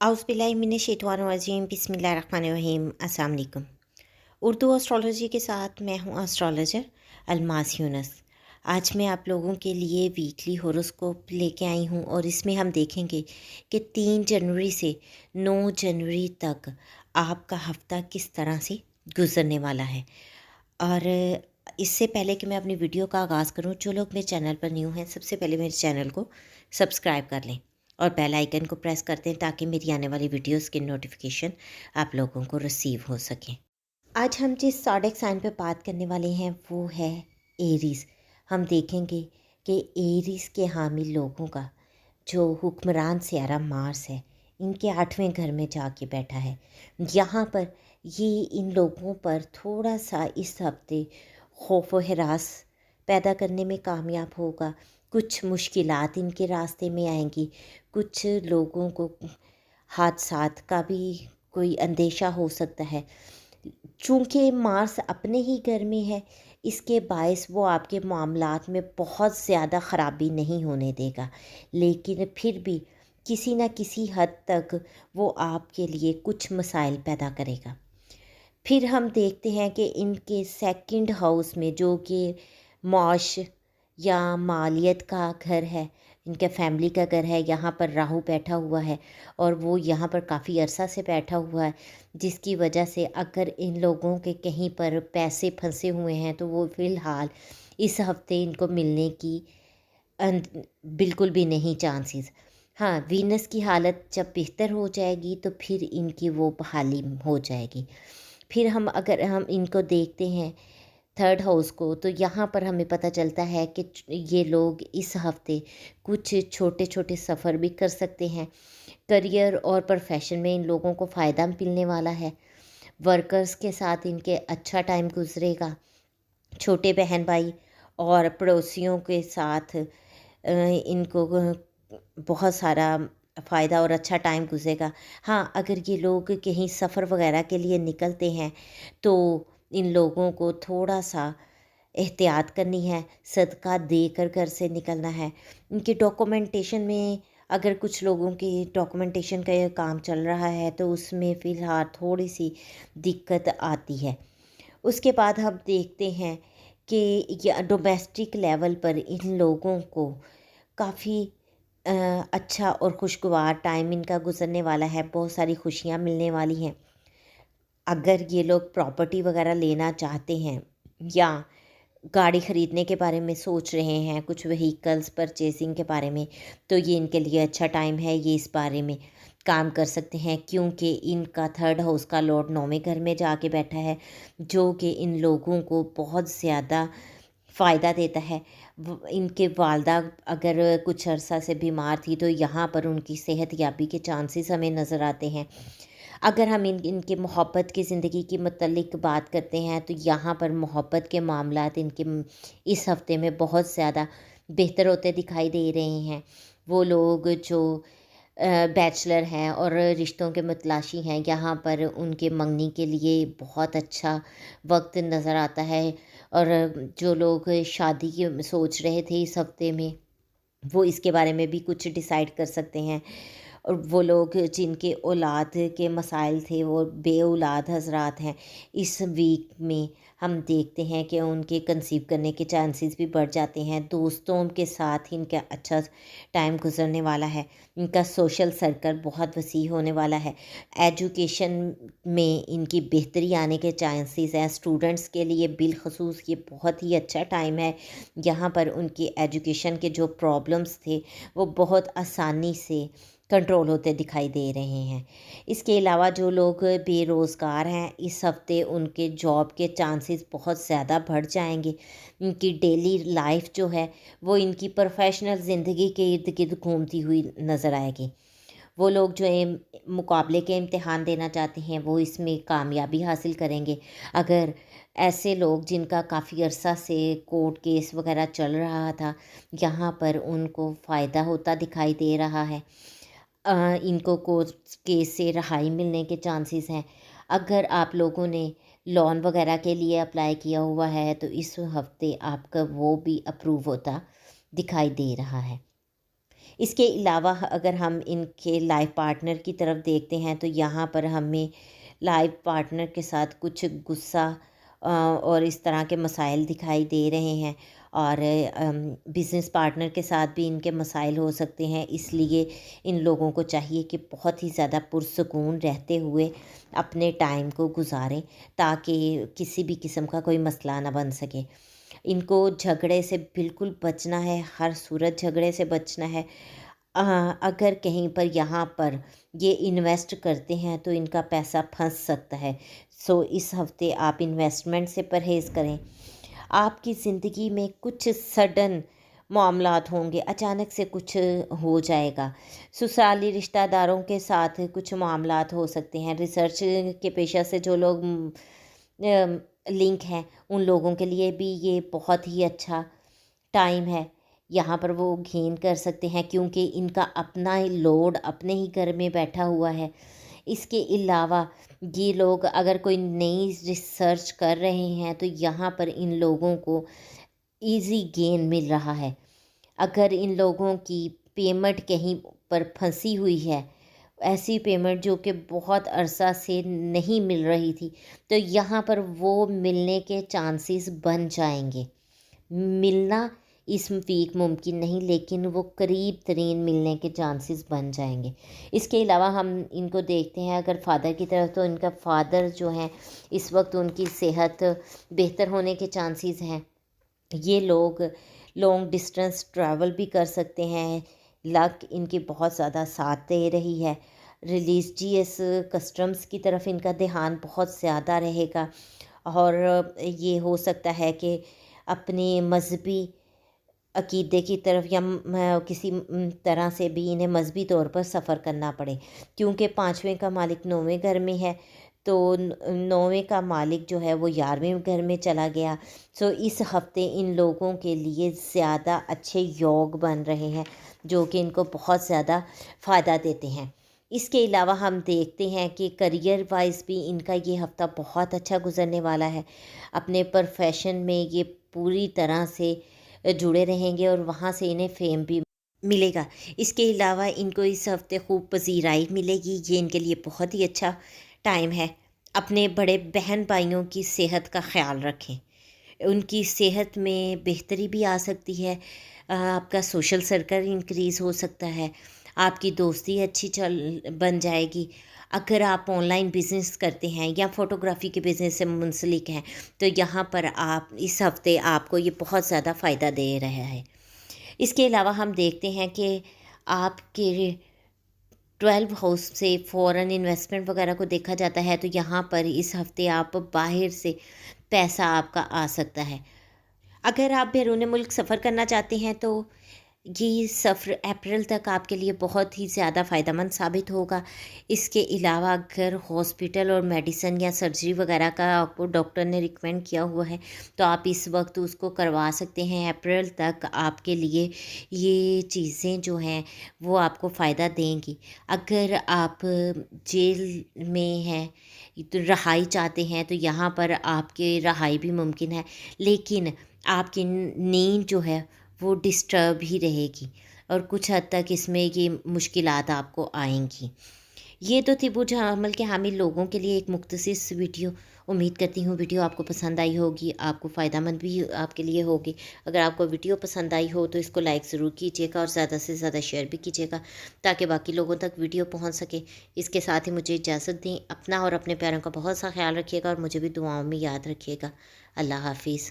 औज़ुबिल्लाहिमिनश्शैतानिर्रजीम बिस्मिल्लाहिर्रहमानिर्रहीम। अस्सलाम वालेकुम। उर्दू एस्ट्रोलॉजी के साथ मैं हूँ एस्ट्रोलॉजर अलमास यूनुस। आज मैं आप लोगों के लिए वीकली होरोस्कोप लेके आई हूँ और इसमें हम देखेंगे कि 3 जनवरी से 9 जनवरी तक आपका हफ्ता किस तरह से गुजरने वाला है। और इससे पहले कि मैं अपनी वीडियो का आगाज़ करूँ, जो लोग मेरे चैनल पर न्यू हैं सबसे पहले मेरे चैनल को सब्सक्राइब कर लें और बेल आइकन को प्रेस कर दें ताकि मेरी आने वाली वीडियोस की नोटिफिकेशन आप लोगों को रिसीव हो सके। आज हम जिस ज़ोडिएक साइन पे बात करने वाले हैं वो है एरीज़। हम देखेंगे कि एरीज़ के हामिल लोगों का जो हुक्मरान सियारा मार्स है, इनके 8वें घर में जाके बैठा है। यहाँ पर ये इन लोगों पर थोड़ा सा इस हफ्ते खौफ व हरास पैदा करने में कामयाब होगा। कुछ मुश्किलात इनके रास्ते में आएंगी। कुछ लोगों को हादसात का भी कोई अंदेशा हो सकता है। चूँकि मार्स अपने ही घर में है, इसके बायस वो आपके मामलात में बहुत ज़्यादा ख़राबी नहीं होने देगा, लेकिन फिर भी किसी न किसी हद तक वो आपके लिए कुछ मसाइल पैदा करेगा। फिर हम देखते हैं कि इनके सेकंड हाउस में, जो कि मौश या मालियत का घर है, इनके फैमिली का घर है, यहाँ पर राहु बैठा हुआ है और वो यहाँ पर काफ़ी अरसा से बैठा हुआ है, जिसकी वजह से अगर इन लोगों के कहीं पर पैसे फंसे हुए हैं तो वो फ़िलहाल इस हफ्ते इनको मिलने की बिल्कुल भी नहीं चांसेस। हाँ, वीनस की हालत जब बेहतर हो जाएगी तो फिर इनकी वो बहाली हो जाएगी। फिर अगर हम इनको देखते हैं थर्ड हाउस को, तो यहाँ पर हमें पता चलता है कि ये लोग इस हफ्ते कुछ छोटे छोटे सफ़र भी कर सकते हैं। करियर और प्रोफेशन में इन लोगों को फ़ायदा मिलने वाला है। वर्कर्स के साथ इनके अच्छा टाइम गुजरेगा। छोटे बहन भाई और पड़ोसियों के साथ इनको बहुत सारा फ़ायदा और अच्छा टाइम गुजरेगा। हाँ, अगर ये लोग कहीं सफ़र वगैरह के लिए निकलते हैं तो इन लोगों को थोड़ा सा एहतियात करनी है, सदका देकर घर से निकलना है। इनके डॉक्यूमेंटेशन में, अगर कुछ लोगों की डॉक्यूमेंटेशन का ये काम चल रहा है तो उसमें फ़िलहाल थोड़ी सी दिक्कत आती है। उसके बाद हम देखते हैं कि या डोमेस्टिक लेवल पर इन लोगों को काफ़ी अच्छा और खुशगवार टाइम इनका गुजरने वाला है। बहुत सारी खुशियाँ मिलने वाली हैं। अगर ये लोग प्रॉपर्टी वगैरह लेना चाहते हैं या गाड़ी ख़रीदने के बारे में सोच रहे हैं, कुछ व्हीकल्स परचेजिंग के बारे में, तो ये इनके लिए अच्छा टाइम है। ये इस बारे में काम कर सकते हैं क्योंकि इनका थर्ड हाउस का लॉर्ड 9वें घर में जाके बैठा है, जो कि इन लोगों को बहुत ज़्यादा फ़ायदा देता है। इनके वालदा अगर कुछ अरसा से बीमार थी तो यहाँ पर उनकी सेहत याबी के चांसेस हमें नज़र आते हैं। अगर हम इनके मोहब्बत की ज़िंदगी के मतलब बात करते हैं तो यहाँ पर मोहब्बत के मामलात इनके इस हफ़्ते में बहुत ज़्यादा बेहतर होते दिखाई दे रहे हैं। वो लोग जो बैचलर हैं और रिश्तों के मतलाशी हैं, यहाँ पर उनके मंगनी के लिए बहुत अच्छा वक्त नज़र आता है। और जो लोग शादी की सोच रहे थे इस हफ्ते में, वो इसके बारे में भी कुछ डिसाइड कर सकते हैं। और वो लोग जिनके औलाद के मसाइल थे, वो बे-औलाद हज़रात हैं, इस वीक में हम देखते हैं कि उनके कंसीव करने के चांसेस भी बढ़ जाते हैं। दोस्तों के साथ इनका अच्छा टाइम गुजरने वाला है। इनका सोशल सर्कल बहुत वसी होने वाला है। एजुकेशन में इनकी बेहतरी आने के चांसेस हैं। स्टूडेंट्स के लिए बिलखसूस ये बहुत ही अच्छा टाइम है। यहाँ पर उनकी एजुकेशन के जो प्रॉब्लम्स थे वो बहुत आसानी से कंट्रोल होते दिखाई दे रहे हैं। इसके अलावा जो लोग बेरोज़गार हैं, इस हफ़्ते उनके जॉब के चांसेस बहुत ज़्यादा बढ़ जाएंगे। इनकी डेली लाइफ जो है वो इनकी प्रोफेशनल ज़िंदगी के इर्द गिर्द घूमती हुई नज़र आएगी। वो लोग जो मुकाबले के इम्तिहान देना चाहते हैं वो इसमें कामयाबी हासिल करेंगे। अगर ऐसे लोग जिनका काफ़ी अरसा से कोर्ट केस वगैरह चल रहा था, यहाँ पर उनको फ़ायदा होता दिखाई दे रहा है। इनको कोर्ट केस से रहाई मिलने के चांसेस हैं। अगर आप लोगों ने लोन वगैरह के लिए अप्लाई किया हुआ है तो इस हफ्ते आपका वो भी अप्रूव होता दिखाई दे रहा है। اس کے علاوہ اگر ہم ان کے لائف پارٹنر کی طرف دیکھتے ہیں تو یہاں پر ہمیں لائف پارٹنر کے ساتھ کچھ غصہ اور اس طرح کے مسائل دکھائی دے رہے ہیں، اور بزنس پارٹنر کے ساتھ بھی ان کے مسائل ہو سکتے ہیں۔ اس لیے ان لوگوں کو چاہیے کہ بہت ہی زیادہ پرسکون رہتے ہوئے اپنے ٹائم کو گزاریں، تاکہ کسی بھی قسم کا کوئی مسئلہ نہ بن سکے۔ ان کو جھگڑے سے بالکل بچنا ہے، ہر صورت جھگڑے سے بچنا ہے۔ اگر کہیں پر یہاں پر یہ انویسٹ کرتے ہیں تو ان کا پیسہ پھنس سکتا ہے، سو اس ہفتے آپ انویسٹمنٹ سے پرہیز کریں۔ آپ کی زندگی میں کچھ سڈن معاملات ہوں گے، اچانک سے کچھ ہو جائے گا۔ سسرالی رشتہ داروں کے ساتھ کچھ معاملات ہو سکتے ہیں۔ ریسرچ کے پیشہ سے جو لوگ لنک ہیں، ان لوگوں کے لیے بھی یہ بہت ہی اچھا ٹائم ہے۔ یہاں پر وہ گین کر سکتے ہیں، کیونکہ ان کا اپنا لوڈ اپنے ہی گھر میں بیٹھا ہوا ہے۔ اس کے علاوہ یہ لوگ اگر کوئی نئی ریسرچ کر رہے ہیں تو یہاں پر ان لوگوں کو ایزی گین مل رہا ہے۔ اگر ان لوگوں کی پیمنٹ کہیں پر پھنسی ہوئی ہے، ایسی پیمنٹ جو کہ بہت عرصہ سے نہیں مل رہی تھی، تو یہاں پر وہ ملنے کے چانسز بن جائیں گے۔ ملنا اس ویک ممکن نہیں، لیکن وہ قریب ترین ملنے کے چانسز بن جائیں گے۔ اس کے علاوہ ہم ان کو دیکھتے ہیں اگر فادر کی طرف، تو ان کا فادر جو ہیں اس وقت ان کی صحت بہتر ہونے کے چانسز ہیں۔ یہ لوگ لانگ ڈسٹینس ٹریول بھی کر سکتے ہیں۔ لک ان کی بہت زیادہ ساتھ دے رہی ہے۔ ریلیجیس کسٹمز کی طرف ان کا دھیان بہت زیادہ رہے گا، اور یہ ہو سکتا ہے کہ اپنے مذہبی عقیدے کی طرف یا کسی طرح سے بھی انہیں مذہبی طور پر سفر کرنا پڑے، کیونکہ 5ویں کا مالک 9ویں گھر میں ہے، تو 9ویں کا مالک جو ہے وہ 11ویں گھر میں چلا گیا۔ سو اس ہفتے ان لوگوں کے لیے زیادہ اچھے یوگ بن رہے ہیں، جو کہ ان کو بہت زیادہ فائدہ دیتے ہیں۔ اس کے علاوہ ہم دیکھتے ہیں کہ کریئر وائز بھی ان کا یہ ہفتہ بہت اچھا گزرنے والا ہے۔ اپنے پروفیشن میں یہ پوری طرح سے جڑے رہیں گے، اور وہاں سے انہیں فیم بھی ملے گا۔ اس کے علاوہ ان کو اس ہفتے خوب پذیرائی ملے گی، یہ ان کے لیے بہت ہی اچھا ٹائم ہے۔ اپنے بڑے بہن بھائیوں کی صحت کا خیال رکھیں، ان کی صحت میں بہتری بھی آ سکتی ہے۔ آپ کا سوشل سرکل انکریز ہو سکتا ہے، آپ کی دوستی اچھی بن جائے گی۔ اگر آپ آن لائن بزنس کرتے ہیں یا فوٹوگرافی کے بزنس سے منسلک ہیں، تو یہاں پر آپ اس ہفتے آپ کو یہ بہت زیادہ فائدہ دے رہا ہے۔ اس کے علاوہ ہم دیکھتے ہیں کہ آپ کے 12 ہاؤس سے فورن انویسٹمنٹ وغیرہ کو دیکھا جاتا ہے، تو یہاں پر اس ہفتے آپ باہر سے پیسہ آپ کا آ سکتا ہے۔ اگر آپ بیرون ملک سفر کرنا چاہتے ہیں تو یہ سفر اپریل تک آپ کے لیے بہت ہی زیادہ فائدہ مند ثابت ہوگا۔ اس کے علاوہ اگر ہاسپٹل اور میڈیسن یا سرجری وغیرہ کا آپ کو ڈاکٹر نے ریکمینڈ کیا ہوا ہے، تو آپ اس وقت اس کو کروا سکتے ہیں۔ اپریل تک آپ کے لیے یہ چیزیں جو ہیں وہ آپ کو فائدہ دیں گی۔ اگر آپ جیل میں ہیں تو رہائی چاہتے ہیں، تو یہاں پر آپ کے رہائی بھی ممکن ہے، لیکن آپ کی نیند جو ہے وہ ڈسٹرب ہی رہے گی، اور کچھ حد تک اس میں یہ مشکلات آپ کو آئیں گی۔ یہ تو تھی بوجھ عمل کے حامل لوگوں کے لیے ایک مختصر ویڈیو۔ امید کرتی ہوں ویڈیو آپ کو پسند آئی ہوگی، آپ کو فائدہ مند بھی آپ کے لیے ہوگی۔ اگر آپ کو ویڈیو پسند آئی ہو تو اس کو لائک ضرور کیجیے گا، اور زیادہ سے زیادہ شیئر بھی کیجیے گا، تاکہ باقی لوگوں تک ویڈیو پہنچ سکے۔ اس کے ساتھ ہی مجھے اجازت دیں، اپنا اور اپنے پیاروں کا بہت سا خیال رکھیے گا، اور مجھے بھی دعاؤں میں یاد رکھیے گا۔ اللہ حافظ۔